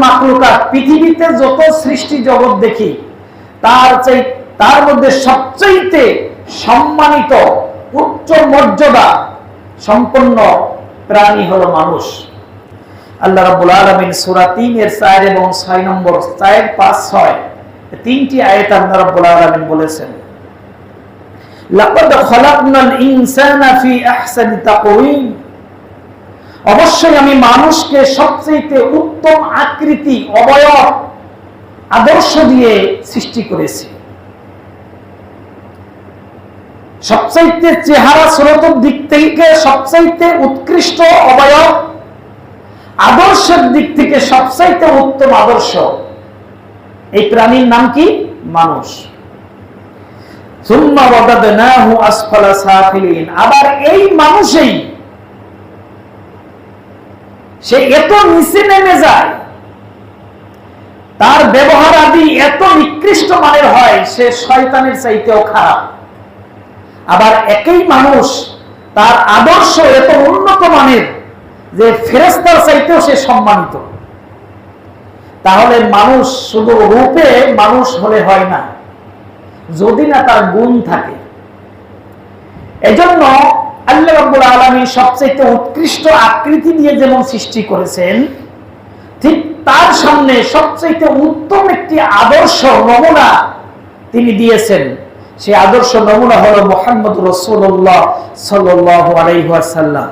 মাখলুকাত, পৃথিবীতে যত সৃষ্টি জগৎ দেখি তার মধ্যে সবচেয়ে সম্মানিত উচ্চ মর্যাদা সম্পন্ন প্রাণী হলো মানুষ। আল্লাহ রাব্বুল আলামিন সূরা ৩ এর ৪ এবং ৬ নম্বর ৪, ৫, ৬ তিনটি আয়াতে আল্লাহ রাব্বুল আলামিন বলেছেন, লাকাদ খালাকনাল ইনসানা ফি আহসানি তাকওয়িম, অবশ্যই আমি মানুষকে সবচেয়ে উত্তম আকৃতি, অবয়ব, আদর্শ দিয়ে সৃষ্টি করেছি। সবচেয়ে চেহারা সুরতের দিক থেকে সবচেয়ে উৎকৃষ্ট অবয়ব, আদর্শের দিক থেকে সবচেয়ে উত্তম আদর্শ এই প্রাণীর নাম কি? মানুষ। সুম্মা ওয়াদাদনাহু আসফালা সাফিলিন, আবার এই মানুষই সে এত নিচে নেমে যায়, তার ব্যবহার আদি এত নিকৃষ্ট মানের হয়, সে শয়তানের চাইতেও খারাপ। আবার একই মানুষ তার আদর্শ এত উন্নত মানের যে ফেরেশতার চাইতেও সে সম্মানিত। তাহলে মানুষ শুধু রূপে মানুষ হলে হয় না, যদি না তার গুণ থাকে। এজন্য আল্লাহ রাব্বুল আলামিন সবচেয়ে উৎকৃষ্ট আকৃতি দিয়ে যেমন সৃষ্টি করেছেন, ঠিক তার সামনে সবচেয়ে উত্তম একটি আদর্শ নমুনা তিনি দিয়েছেন। সেই আদর্শ নমুনা হলো মুহাম্মদ রাসূলুল্লাহ সাল্লাল্লাহু আলাইহি ওয়াসাল্লাম।